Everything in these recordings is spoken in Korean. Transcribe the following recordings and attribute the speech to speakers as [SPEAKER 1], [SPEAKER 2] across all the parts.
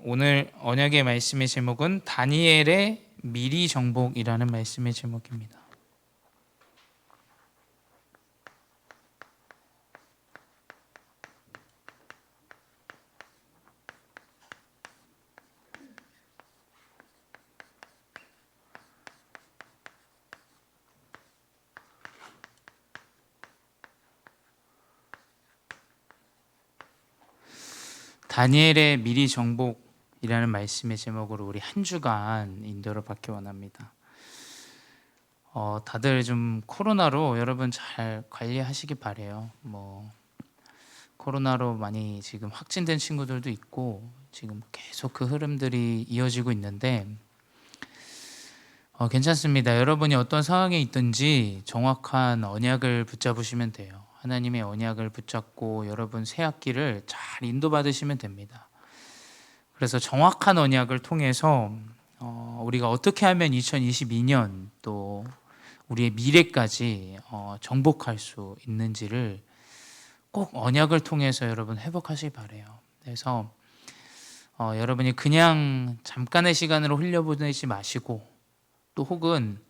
[SPEAKER 1] 오늘 언약의 말씀의 제목은 다니엘의 미리 정복이라는 말씀의 제목입니다. 다니엘의 미리 정복이라는 말씀의 제목으로 우리 한 주간 인도를 받기 원합니다. 다들 좀 코로나로 여러분 잘 관리하시기 바래요. 코로나로 많이 지금 확진된 친구들도 있고 지금 계속 그 흐름들이 이어지고 있는데 괜찮습니다. 여러분이 어떤 상황에 있든지 정확한 언약을 붙잡으시면 돼요. 하나님의 언약을 붙잡고 여러분 새 학기를 잘 인도받으시면 됩니다. 그래서 정확한 언약을 통해서 우리가 어떻게 하면 2022년 또 우리의 미래까지 정복할 수 있는지를 꼭 언약을 통해서 여러분 회복하시기 바라요. 그래서 여러분이 그냥 잠깐의 시간으로 흘려보내지 마시고 또 혹은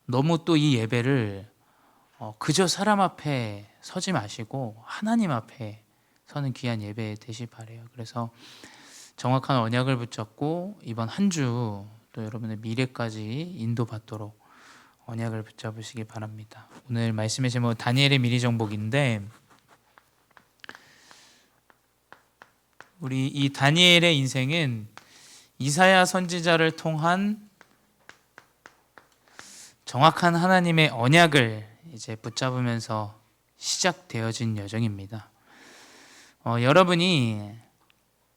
[SPEAKER 1] 너무 또 이 예배를 그저 사람 앞에 서지 마시고 하나님 앞에 서는 귀한 예배 되시기 바라요. 그래서 정확한 언약을 붙잡고 이번 한 주 또 여러분의 미래까지 인도받도록 언약을 붙잡으시기 바랍니다. 오늘 말씀의 제목은 다니엘의 미리 정복인데 우리 이 다니엘의 인생은 이사야 선지자를 통한 정확한 하나님의 언약을 이제 붙잡으면서 시작되어진 여정입니다. 여러분이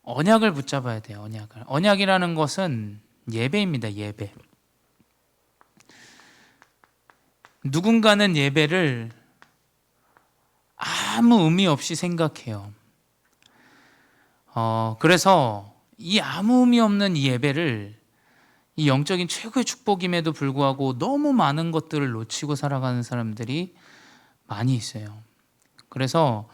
[SPEAKER 1] 언약을 붙잡아야 돼요. 언약이라는 것은 예배입니다. 예배. 누군가는 예배를 아무 의미 없이 생각해요. 그래서 이 아무 의미 없는 이 예배를 이 영적인 최고의 축복임에도 불구하고 너무 많은 것들을 놓치고 살아가는 사람들이 많이 있어요. 그래서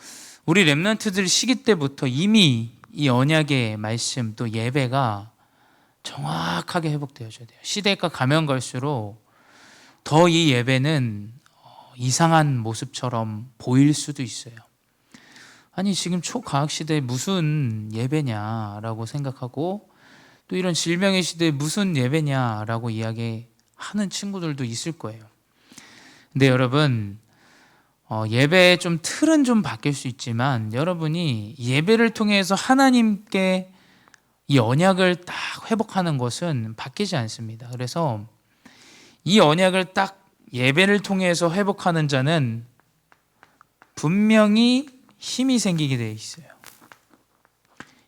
[SPEAKER 1] 우리 렘넌트들 시기 때부터 이미 이 언약의 말씀 또 예배가 정확하게 회복되어져야 돼요. 시대가 가면 갈수록 더 이 예배는 이상한 모습처럼 보일 수도 있어요. 아니 지금 초과학 시대에 무슨 예배냐라고 생각하고 또 이런 질병의 시대에 무슨 예배냐라고 이야기하는 친구들도 있을 거예요. 근데 여러분 예배의 좀 틀은 좀 바뀔 수 있지만 여러분이 예배를 통해서 하나님께 이 언약을 딱 회복하는 것은 바뀌지 않습니다. 그래서 이 언약을 딱 예배를 통해서 회복하는 자는 분명히 힘이 생기게 돼 있어요.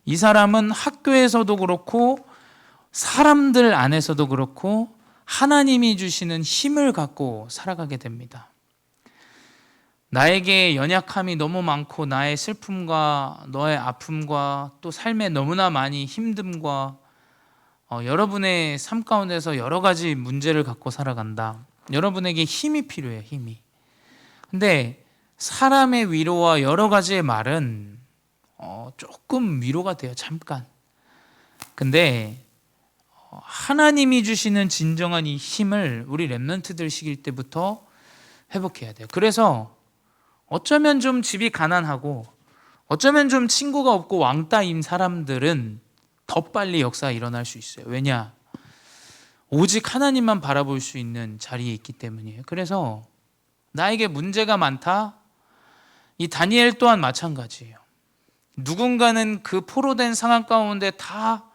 [SPEAKER 1] 이 사람은 학교에서도 그렇고 사람들 안에서도 그렇고 하나님이 주시는 힘을 갖고 살아가게 됩니다. 나에게 연약함이 너무 많고 나의 슬픔과 너의 아픔과 또 삶에 너무나 많이 힘듦과 여러분의 삶 가운데서 여러 가지 문제를 갖고 살아간다. 여러분에게 힘이 필요해요. 힘이. 근데 사람의 위로와 여러 가지의 말은 조금 위로가 돼요. 잠깐. 근데 하나님이 주시는 진정한 이 힘을 우리 렘넌트들 시길 때부터 회복해야 돼요. 그래서 어쩌면 좀 집이 가난하고 어쩌면 좀 친구가 없고 왕따인 사람들은 더 빨리 역사가 일어날 수 있어요. 왜냐? 오직 하나님만 바라볼 수 있는 자리에 있기 때문이에요. 그래서 나에게 문제가 많다? 이 다니엘 또한 마찬가지예요. 누군가는 그 포로된 상황 가운데 다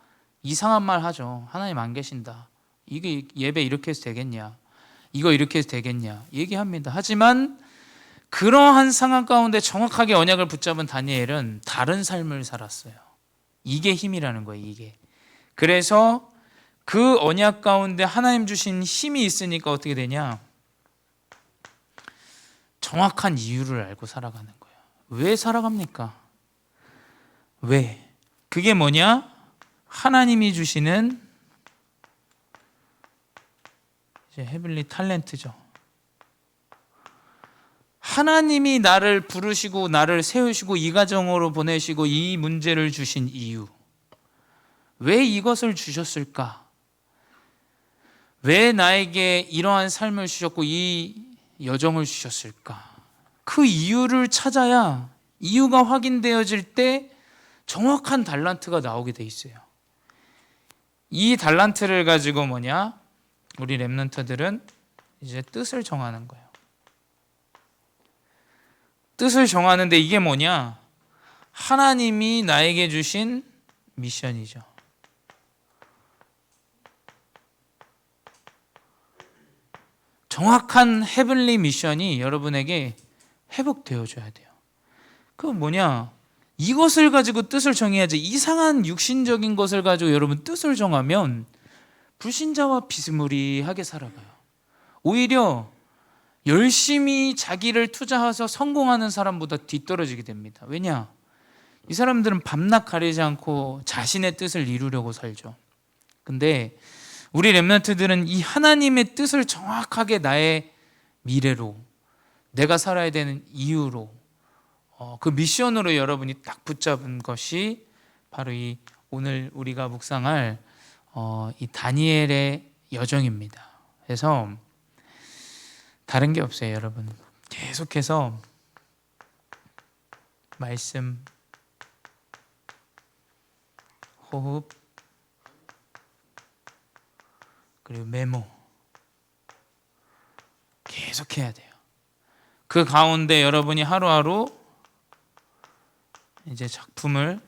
[SPEAKER 1] 이상한 말 하죠. 하나님 안 계신다. 이게 예배 이렇게 해서 되겠냐? 이거 이렇게 해서 되겠냐? 얘기합니다. 하지만 그러한 상황 가운데 정확하게 언약을 붙잡은 다니엘은 다른 삶을 살았어요. 이게 힘이라는 거예요. 이게. 그래서 그 언약 가운데 하나님 주신 힘이 있으니까 어떻게 되냐? 정확한 이유를 알고 살아가는 거예요. 왜 살아갑니까? 왜? 그게 뭐냐? 하나님이 주시는 이제 헤블리 탤런트죠. 하나님이 나를 부르시고 나를 세우시고 이 가정으로 보내시고 이 문제를 주신 이유. 왜 이것을 주셨을까? 왜 나에게 이러한 삶을 주셨고 이 여정을 주셨을까? 그 이유를 찾아야 이유가 확인되어질 때 정확한 달란트가 나오게 돼 있어요. 이 달란트를 가지고 우리 렘넌트들은 이제 뜻을 정하는 거예요. 뜻을 정하는데 이게 하나님이 나에게 주신 미션이죠. 정확한 헤븐리 미션이 여러분에게 회복되어줘야 돼요. 그건 이것을 가지고 뜻을 정해야지. 이상한 육신적인 것을 가지고 여러분 뜻을 정하면 불신자와 비스무리하게 살아가요. 오히려 열심히 자기를 투자해서 성공하는 사람보다 뒤떨어지게 됩니다. 왜냐? 이 사람들은 밤낮 가리지 않고 자신의 뜻을 이루려고 살죠. 근데 우리 렘넌트들은 이 하나님의 뜻을 정확하게 나의 미래로, 내가 살아야 되는 이유로, 그 미션으로 여러분이 딱 붙잡은 것이 바로 이 오늘 우리가 묵상할 이 다니엘의 여정입니다. 그래서 다른 게 없어요, 여러분. 계속해서 말씀, 호흡, 그리고 메모 계속해야 돼요. 그 가운데 여러분이 하루하루 이제 작품을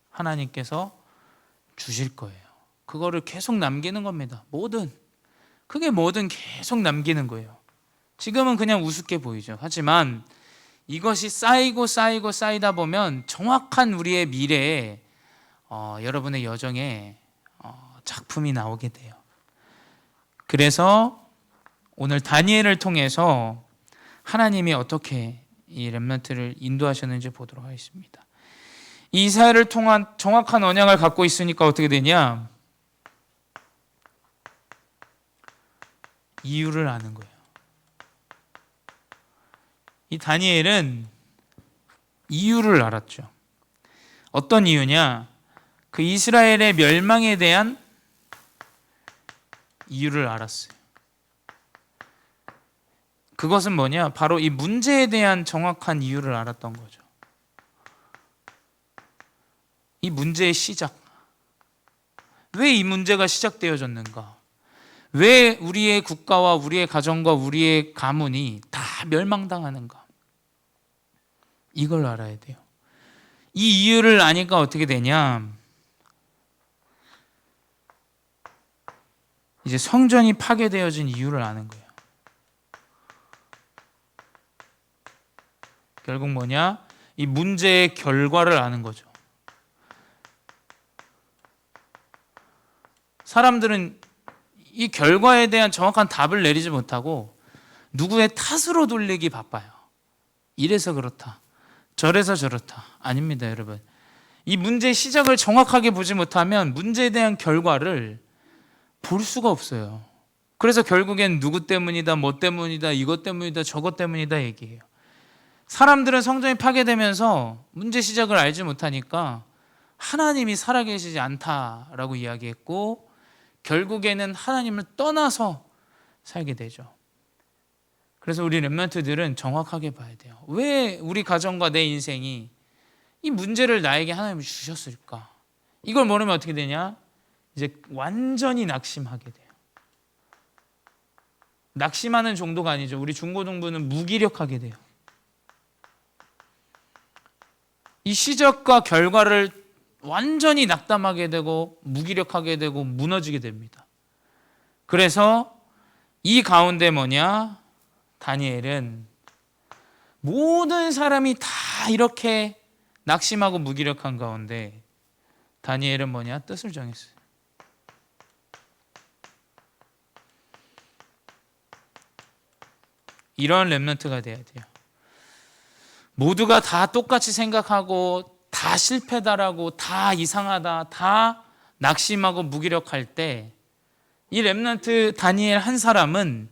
[SPEAKER 1] 하나님께서 주실 거예요. 그거를 계속 남기는 겁니다. 그게 뭐든 계속 남기는 거예요. 지금은 그냥 우습게 보이죠. 하지만 이것이 쌓이다 보면 정확한 우리의 미래에 여러분의 여정에 작품이 나오게 돼요. 그래서 오늘 다니엘을 통해서 하나님이 어떻게 이 렘넌트를 인도하셨는지 보도록 하겠습니다. 이사야를 통한 정확한 언약을 갖고 있으니까 어떻게 되냐? 이유를 아는 거예요. 이 다니엘은 이유를 알았죠. 어떤 이유냐? 그 이스라엘의 멸망에 대한 이유를 알았어요. 그것은 바로 이 문제에 대한 정확한 이유를 알았던 거죠. 이 문제의 시작. 왜 이 문제가 시작되어졌는가? 왜 우리의 국가와 우리의 가정과 우리의 가문이 다 멸망당하는가? 이걸 알아야 돼요. 이 이유를 아니까 어떻게 되냐? 이제 성전이 파괴되어진 이유를 아는 거예요. 결국 이 문제의 결과를 아는 거죠. 사람들은 이 결과에 대한 정확한 답을 내리지 못하고 누구의 탓으로 돌리기 바빠요. 이래서 그렇다, 저래서 저렇다. 아닙니다, 여러분. 이 문제의 시작을 정확하게 보지 못하면 문제에 대한 결과를 볼 수가 없어요. 그래서 결국엔 누구 때문이다, 뭐 때문이다, 이것 때문이다, 저것 때문이다 얘기해요. 사람들은 성전이 파괴되면서 문제 시작을 알지 못하니까 하나님이 살아계시지 않다라고 이야기했고, 결국에는 하나님을 떠나서 살게 되죠. 그래서 우리 렘넌트들은 정확하게 봐야 돼요. 왜 우리 가정과 내 인생이 이 문제를 나에게 하나님이 주셨을까? 이걸 모르면 어떻게 되냐? 이제 완전히 낙심하게 돼요. 낙심하는 정도가 아니죠. 우리 중고등부는 무기력하게 돼요. 이 시작과 결과를 완전히 낙담하게 되고 무기력하게 되고 무너지게 됩니다. 그래서 이 가운데 다니엘은 모든 사람이 다 이렇게 낙심하고 무기력한 가운데 다니엘은 뜻을 정했어요. 이런 렘넌트가 돼야 돼요. 모두가 다 똑같이 생각하고 다 실패다라고, 다 이상하다, 다 낙심하고 무기력할 때 이 렘넌트 다니엘 한 사람은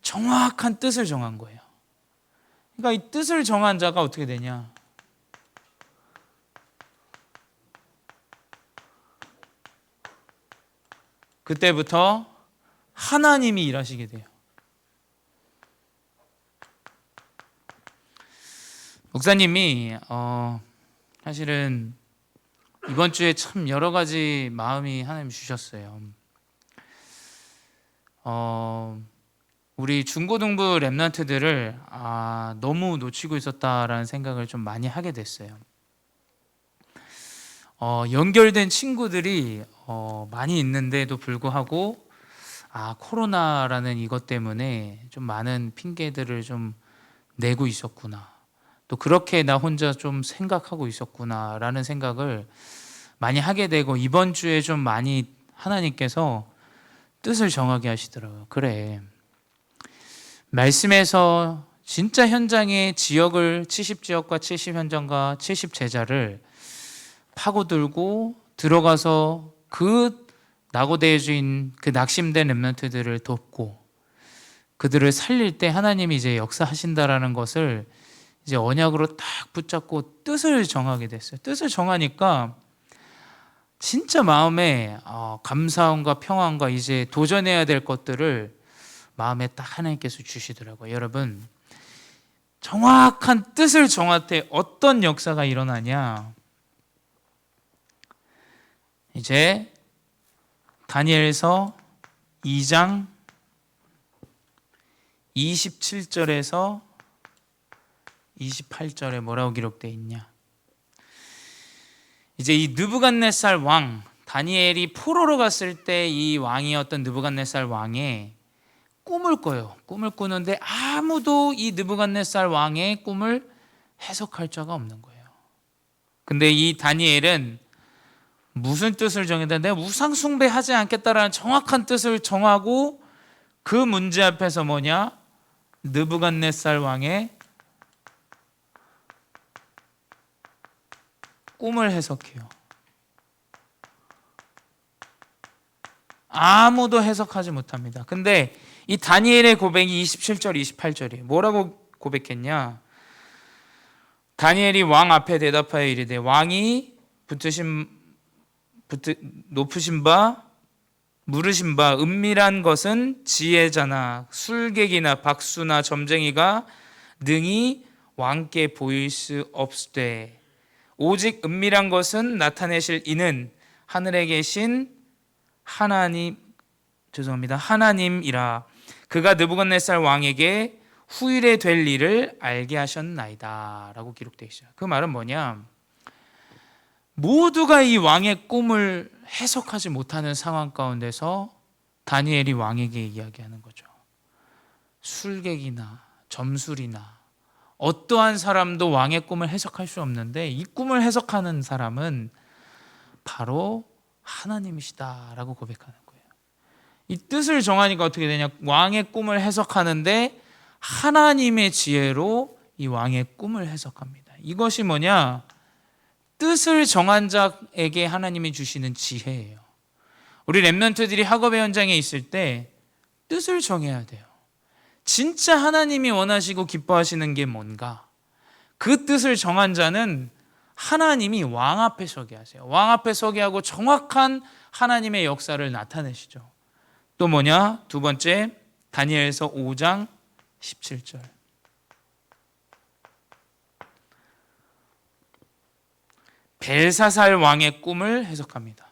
[SPEAKER 1] 정확한 뜻을 정한 거예요. 그러니까 이 뜻을 정한 자가 어떻게 되냐? 그때부터 하나님이 일하시게 돼요. 목사님이 사실은 이번 주에 참 여러 가지 마음이 하나님 주셨어요. 우리 중고등부 랩런트들을 너무 놓치고 있었다라는 생각을 좀 많이 하게 됐어요. 연결된 친구들이 많이 있는데도 불구하고 코로나라는 이것 때문에 좀 많은 핑계들을 좀 내고 있었구나. 또 그렇게 나 혼자 좀 생각하고 있었구나라는 생각을 많이 하게 되고, 이번 주에 좀 많이 하나님께서 뜻을 정하게 하시더라고요. 그래, 말씀에서 진짜 현장의 지역을 70지역과 70현장과 70제자를 파고들고 들어가서 그 낙오대의 주인 그 낙심된 렘넌트들을 돕고 그들을 살릴 때 하나님이 이제 역사하신다라는 것을 이제 언약으로 딱 붙잡고 뜻을 정하게 됐어요. 뜻을 정하니까 진짜 마음에 감사함과 평안과 이제 도전해야 될 것들을 마음에 딱 하나님께서 주시더라고요. 여러분, 정확한 뜻을 정할 때 어떤 역사가 일어나냐? 이제 다니엘서 2장 27절에서 28절에 뭐라고 기록되어 있냐? 이제 이 느부갓네살 왕, 다니엘이 포로로 갔을 때 이 왕이었던 느부갓네살 왕의 꿈을 꿔요. 꿈을 꾸는데 아무도 이 느부갓네살 왕의 꿈을 해석할 자가 없는 거예요. 근데 이 다니엘은 무슨 뜻을 정했다? 내가 우상 숭배하지 않겠다라는 정확한 뜻을 정하고 그 문제 앞에서 뭐냐? 느부갓네살 왕의 꿈을 해석해요. 아무도 해석하지 못합니다. 근데 이 다니엘의 고백이 27절, 28절이에요. 뭐라고 고백했냐? 다니엘이 왕 앞에 대답하여 이르되 왕이 높으신 바 물으신 바 은밀한 것은 지혜자나 술객이나 박수나 점쟁이가 능히 왕께 보일 수 없으되 오직 은밀한 것은 나타내실 이는 하늘에 계신 하나님이라. 그가 느부갓네살 왕에게 후일에 될 일을 알게 하셨나이다 라고 기록되어 있어요. 그 말은 뭐냐? 모두가 이 왕의 꿈을 해석하지 못하는 상황 가운데서 다니엘이 왕에게 이야기하는 거죠. 술객이나 점술이나 어떠한 사람도 왕의 꿈을 해석할 수 없는데 이 꿈을 해석하는 사람은 바로 하나님이시다라고 고백하는 거예요. 이 뜻을 정하니까 어떻게 되냐? 왕의 꿈을 해석하는데 하나님의 지혜로 이 왕의 꿈을 해석합니다. 이것이 뭐냐? 뜻을 정한 자에게 하나님이 주시는 지혜예요. 우리 렘넌트들이 학업의 현장에 있을 때 뜻을 정해야 돼요. 진짜 하나님이 원하시고 기뻐하시는 게 뭔가? 그 뜻을 정한 자는 하나님이 왕 앞에 서게 하세요. 왕 앞에 서게 하고 정확한 하나님의 역사를 나타내시죠. 또 뭐냐? 두 번째, 다니엘서 5장 17절. 벨사살 왕의 꿈을 해석합니다.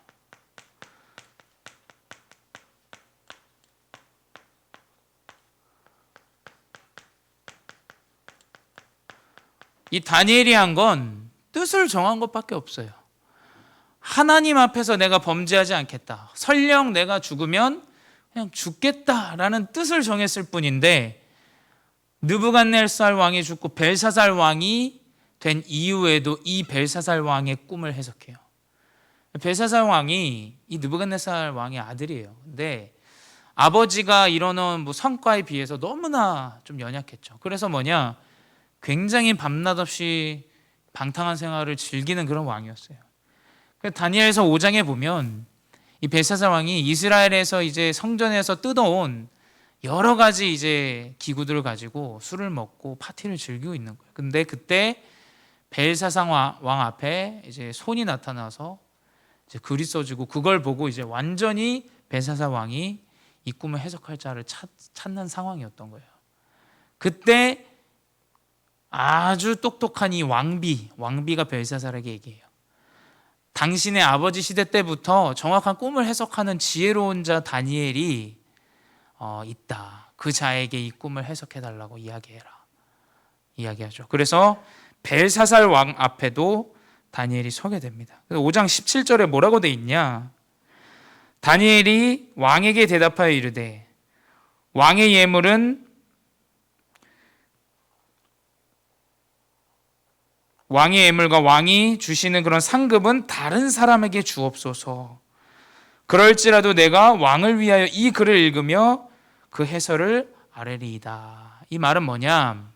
[SPEAKER 1] 이 다니엘이 한 건 뜻을 정한 것밖에 없어요. 하나님 앞에서 내가 범죄하지 않겠다. 설령 내가 죽으면 그냥 죽겠다라는 뜻을 정했을 뿐인데 느부갓네살 왕이 죽고 벨사살 왕이 된 이후에도 이 벨사살 왕의 꿈을 해석해요. 벨사살 왕이 이 느부갓네살 왕의 아들이에요. 근데 아버지가 이뤄놓은 성과에 비해서 너무나 좀 연약했죠. 그래서 뭐냐? 굉장히 밤낮 없이 방탕한 생활을 즐기는 그런 왕이었어요. 다니엘서 5장에 보면 이 벨사살 왕이 이스라엘에서 이제 성전에서 뜯어온 여러 가지 이제 기구들을 가지고 술을 먹고 파티를 즐기고 있는 거예요. 근데 그때 벨사살 왕 앞에 이제 손이 나타나서 이제 글이 써지고 그걸 보고 이제 완전히 벨사살 왕이 이 꿈을 해석할 자를 찾는 상황이었던 거예요. 그때 아주 똑똑한 이 왕비가 벨사살에게 얘기해요. 당신의 아버지 시대 때부터 정확한 꿈을 해석하는 지혜로운 자 다니엘이 있다. 그 자에게 이 꿈을 해석해달라고 이야기하죠. 그래서 벨사살 왕 앞에도 다니엘이 서게 됩니다. 5장 17절에 뭐라고 돼 있냐? 다니엘이 왕에게 대답하여 이르되 왕의 예물은 왕의 예물과 왕이 주시는 그런 상급은 다른 사람에게 주옵소서. 그럴지라도 내가 왕을 위하여 이 글을 읽으며 그 해설을 아뢰리이다. 이 말은 뭐냐?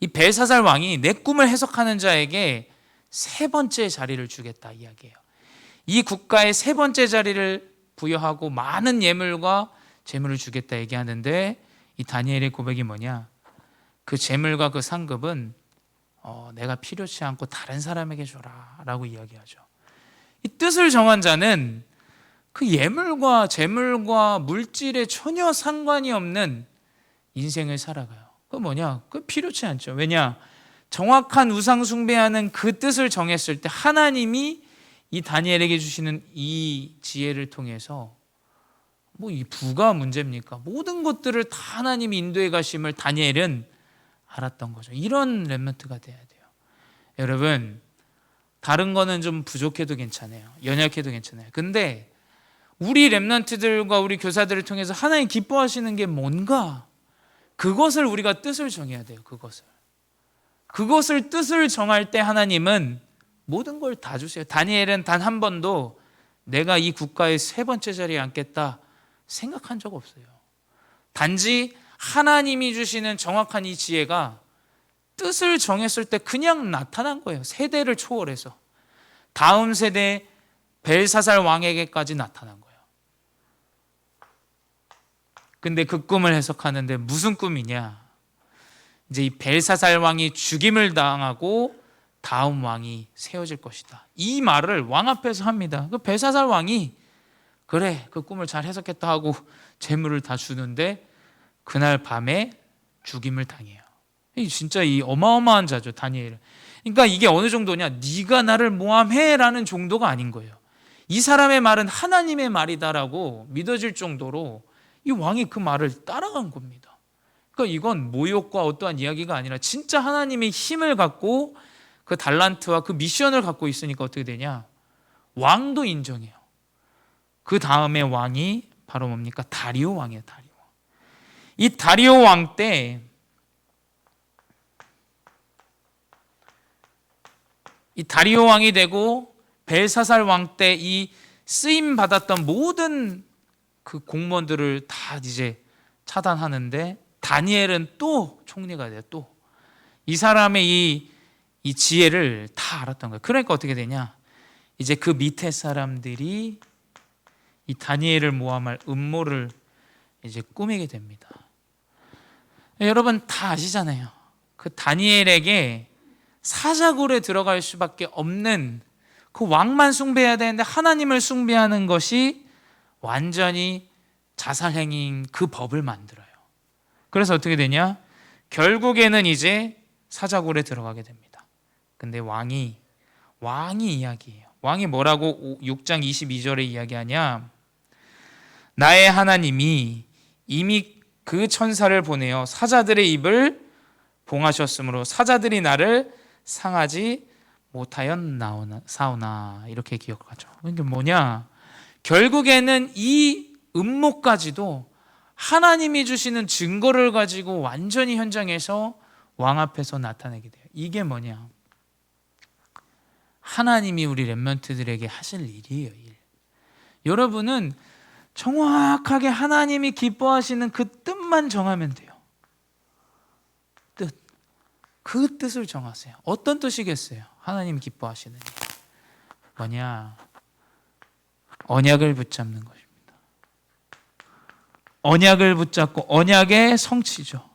[SPEAKER 1] 이 벨사살 왕이 내 꿈을 해석하는 자에게 세 번째 자리를 주겠다 이야기해요. 이 국가의 세 번째 자리를 부여하고 많은 예물과 재물을 주겠다 얘기하는데, 이 다니엘의 고백이 뭐냐? 그 재물과 그 상급은 내가 필요치 않고 다른 사람에게 줘라 라고 이야기하죠. 이 뜻을 정한 자는 그 예물과 재물과 물질에 전혀 상관이 없는 인생을 살아가요. 그 뭐냐? 그 필요치 않죠. 왜냐? 정확한 우상 숭배하는 그 뜻을 정했을 때 하나님이 이 다니엘에게 주시는 이 지혜를 통해서 뭐 이 부가 문제입니까? 모든 것들을 다 하나님이 인도해 가심을 다니엘은 알았던 거죠. 이런 렘넌트가 돼야 돼요. 여러분, 다른 거는 좀 부족해도 괜찮아요. 연약해도 괜찮아요. 근데 우리 렘넌트들과 우리 교사들을 통해서 하나님 기뻐하시는 게 뭔가, 그것을 우리가 뜻을 정해야 돼요. 그것을 뜻을 정할 때 하나님은 모든 걸 다 주세요. 다니엘은 단 한 번도 내가 이 국가의 세 번째 자리에 앉겠다 생각한 적 없어요. 단지 하나님이 주시는 정확한 이 지혜가 뜻을 정했을 때 그냥 나타난 거예요. 세대를 초월해서 다음 세대 벨사살 왕에게까지 나타난 거예요. 근데 그 꿈을 해석하는데 무슨 꿈이냐? 이제 이 벨사살 왕이 죽임을 당하고 다음 왕이 세워질 것이다. 이 말을 왕 앞에서 합니다. 그 벨사살 왕이 그래, 그 꿈을 잘 해석했다 하고 재물을 다 주는데 그날 밤에 죽임을 당해요. 진짜 이 어마어마한 자죠, 다니엘. 그러니까 이게 어느 정도냐? 네가 나를 모함해라는 정도가 아닌 거예요. 이 사람의 말은 하나님의 말이다라고 믿어질 정도로 이 왕이 그 말을 따라간 겁니다. 그러니까 이건 모욕과 어떠한 이야기가 아니라 진짜 하나님의 힘을 갖고 그 달란트와 그 미션을 갖고 있으니까 어떻게 되냐? 왕도 인정해요. 그 다음에 왕이 바로 뭡니까? 다리오 왕이에요. 이 다리오 왕 때 이 다리오 왕이 되고 벨사살 왕 때 이 쓰임 받았던 모든 그 공무원들을 다 이제 차단하는데 다니엘은 또 총리가 돼요. 또 이 사람의 이 지혜를 다 알았던 거예요. 그러니까 어떻게 되냐? 이제 그 밑에 사람들이 이 다니엘을 모함할 음모를 이제 꾸미게 됩니다. 여러분 다 아시잖아요. 그 다니엘에게 사자굴에 들어갈 수밖에 없는, 그 왕만 숭배해야 되는데 하나님을 숭배하는 것이 완전히 자살행위인 그 법을 만들어요. 그래서 어떻게 되냐? 결국에는 이제 사자굴에 들어가게 됩니다. 근데 왕이 이야기해요. 왕이 뭐라고 6장 22절에 이야기하냐? 나의 하나님이 이미 그 천사를 보내어 사자들의 입을 봉하셨으므로 사자들이 나를 상하지 못하였사오나, 이렇게 기억하죠. 이게 뭐냐? 결국에는 이 음모까지도 하나님이 주시는 증거를 가지고 완전히 현장에서 왕 앞에서 나타내게 돼요. 이게 뭐냐? 하나님이 우리 렘넌트들에게 하실 일이에요. 일. 여러분은 정확하게 하나님이 기뻐하시는 그 뜻만 정하면 돼요. 뜻. 그 뜻을 정하세요. 어떤 뜻이겠어요? 하나님 기뻐하시는 일. 뭐냐? 언약을 붙잡는 것입니다. 언약을 붙잡고 언약의 성취죠.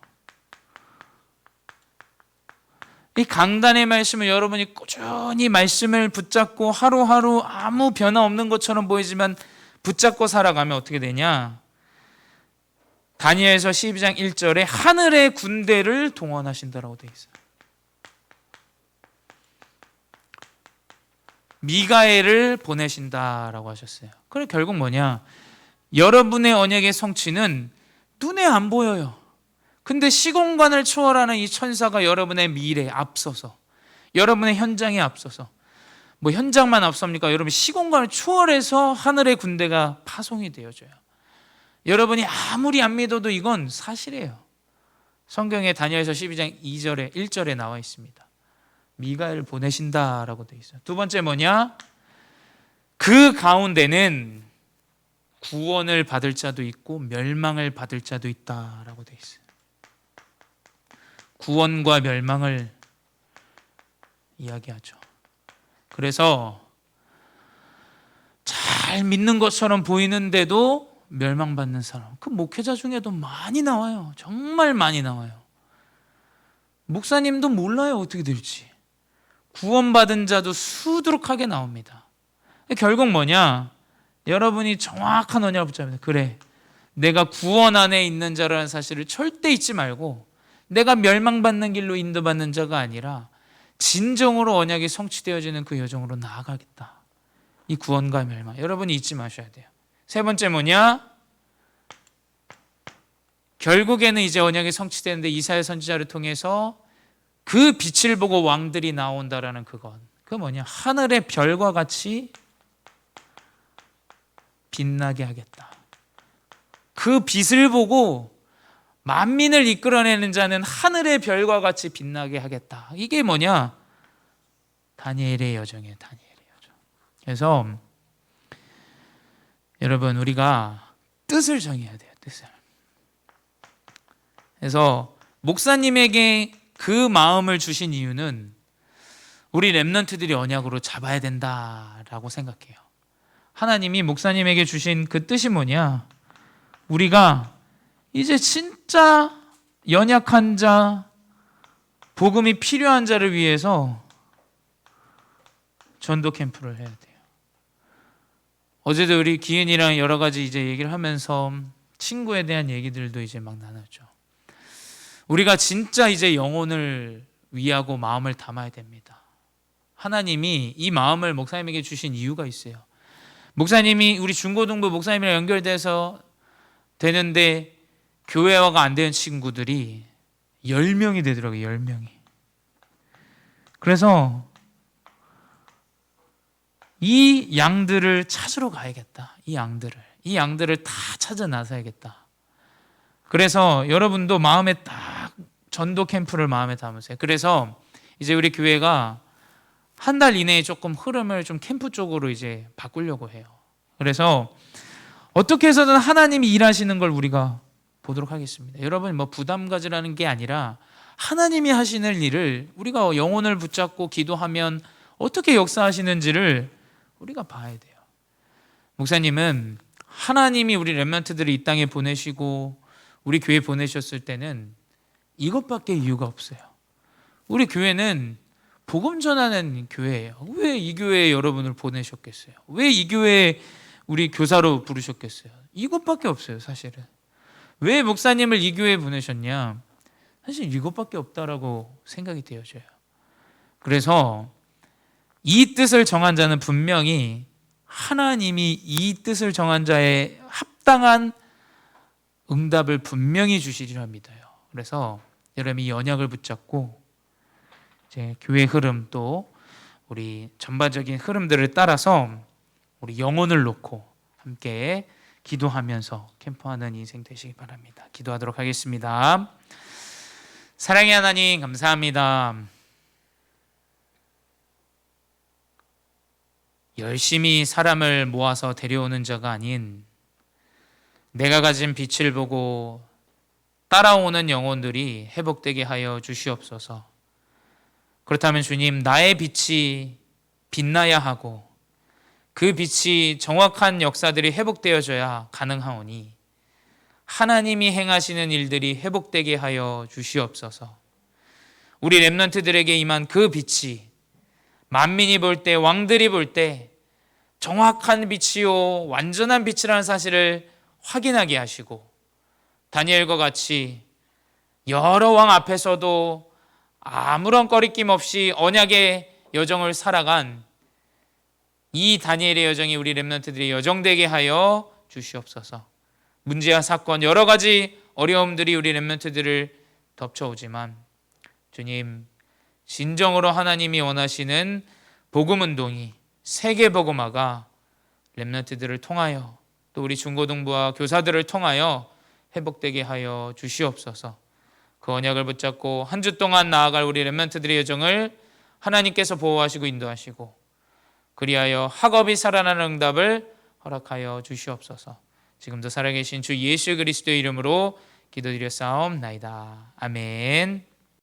[SPEAKER 1] 이 강단의 말씀을 여러분이 꾸준히 말씀을 붙잡고 하루하루 아무 변화 없는 것처럼 보이지만 붙잡고 살아가면 어떻게 되냐? 다니엘서 12장 1절에 하늘의 군대를 동원하신다라고 되어 있어요. 미가엘을 보내신다라고 하셨어요. 그래 결국 뭐냐? 여러분의 언약의 성취는 눈에 안 보여요. 근데 시공간을 초월하는 이 천사가 여러분의 미래에 앞서서, 여러분의 현장에 앞서서, 뭐 현장만 앞섭니까? 여러분 시공간을 초월해서 하늘의 군대가 파송이 되어져요. 여러분이 아무리 안 믿어도 이건 사실이에요. 성경에 다니엘서 12장 2절에 1절에 나와 있습니다. 미가엘을 보내신다라고 되어 있어요. 두 번째 뭐냐? 그 가운데는 구원을 받을 자도 있고 멸망을 받을 자도 있다라고 되어 있어요. 구원과 멸망을 이야기하죠. 그래서 잘 믿는 것처럼 보이는데도 멸망받는 사람, 그 목회자 중에도 많이 나와요. 정말 많이 나와요. 목사님도 몰라요 어떻게 될지. 구원받은 자도 수두룩하게 나옵니다. 결국 뭐냐? 여러분이 정확한 언약을 붙잡아야 돼. 그래, 내가 구원 안에 있는 자라는 사실을 절대 잊지 말고 내가 멸망받는 길로 인도받는 자가 아니라 진정으로 언약이 성취되어지는 그 여정으로 나아가겠다. 이 구원과 멸망, 여러분이 잊지 마셔야 돼요. 세 번째 뭐냐? 결국에는 이제 언약이 성취되는데 이사야 선지자를 통해서 그 빛을 보고 왕들이 나온다라는 그건, 그 뭐냐? 하늘의 별과 같이 빛나게 하겠다. 그 빛을 보고 만민을 이끌어내는 자는 하늘의 별과 같이 빛나게 하겠다. 이게 뭐냐? 다니엘의 여정이에요. 다니엘의 여정. 그래서 여러분 우리가 뜻을 정해야 돼요. 뜻을. 그래서 목사님에게 그 마음을 주신 이유는 우리 렘넌트들이 언약으로 잡아야 된다라고 생각해요. 하나님이 목사님에게 주신 그 뜻이 뭐냐? 우리가 이제 진짜 연약한 자, 복음이 필요한 자를 위해서 전도 캠프를 해야 돼요. 어제도 우리 기은이랑 여러 가지 이제 얘기를 하면서 친구에 대한 얘기들도 이제 막 나눴죠. 우리가 진짜 이제 영혼을 위하고 마음을 담아야 됩니다. 하나님이 이 마음을 목사님에게 주신 이유가 있어요. 목사님이 우리 중고등부 목사님이랑 연결돼서 되는데 교회화가 안 되는 친구들이 10명이 되더라고요. 10명이. 그래서 이 양들을 찾으러 가야겠다. 이 양들을 다 찾아 나서야겠다. 그래서 여러분도 마음에 딱 전도 캠프를 마음에 담으세요. 그래서 이제 우리 교회가 한 달 이내에 조금 흐름을 좀 캠프 쪽으로 이제 바꾸려고 해요. 그래서 어떻게 해서든 하나님이 일하시는 걸 우리가 보도록 하겠습니다. 여러분 뭐 부담 가지라는 게 아니라 하나님이 하시는 일을 우리가 영혼을 붙잡고 기도하면 어떻게 역사하시는지를 우리가 봐야 돼요. 목사님은 하나님이 우리 렘넌트들을 이 땅에 보내시고 우리 교회 보내셨을 때는 이것밖에 이유가 없어요. 우리 교회는 복음 전하는 교회예요. 왜 이 교회에 여러분을 보내셨겠어요? 왜 이 교회에 우리 교사로 부르셨겠어요? 이것밖에 없어요. 사실은. 왜 목사님을 이 교회에 보내셨냐? 사실 이것밖에 없다라고 생각이 되어져요. 그래서 이 뜻을 정한 자는 분명히 하나님이 이 뜻을 정한 자의 합당한 응답을 분명히 주시리라 믿어요. 그래서 여러분 이 언약을 붙잡고 이제 교회 흐름 또 우리 전반적인 흐름들을 따라서 우리 영혼을 놓고 함께 기도하면서 캠프하는 인생 되시기 바랍니다. 기도하도록 하겠습니다. 사랑의 하나님 감사합니다. 열심히 사람을 모아서 데려오는 자가 아닌 내가 가진 빛을 보고 따라오는 영혼들이 회복되게 하여 주시옵소서. 그렇다면 주님, 나의 빛이 빛나야 하고 그 빛이 정확한 역사들이 회복되어져야 가능하오니 하나님이 행하시는 일들이 회복되게 하여 주시옵소서. 우리 렘넌트들에게 임한 그 빛이 만민이 볼 때, 왕들이 볼 때 정확한 빛이요 완전한 빛이라는 사실을 확인하게 하시고, 다니엘과 같이 여러 왕 앞에서도 아무런 꺼리낌 없이 언약의 여정을 살아간 이 다니엘의 여정이 우리 렘넌트들의 여정 되게 하여 주시옵소서. 문제와 사건, 여러 가지 어려움들이 우리 렘넌트들을 덮쳐오지만 주님, 진정으로 하나님이 원하시는 복음운동이, 세계복음화가 렘넌트들을 통하여, 또 우리 중고등부와 교사들을 통하여 회복되게 하여 주시옵소서. 그 언약을 붙잡고 한 주 동안 나아갈 우리 렘넌트들의 여정을 하나님께서 보호하시고 인도하시고, 그리하여 학업이 살아나는 응답을 허락하여 주시옵소서. 지금도 살아계신 주 예수 그리스도의 이름으로 기도드려 싸움나이다. 아멘.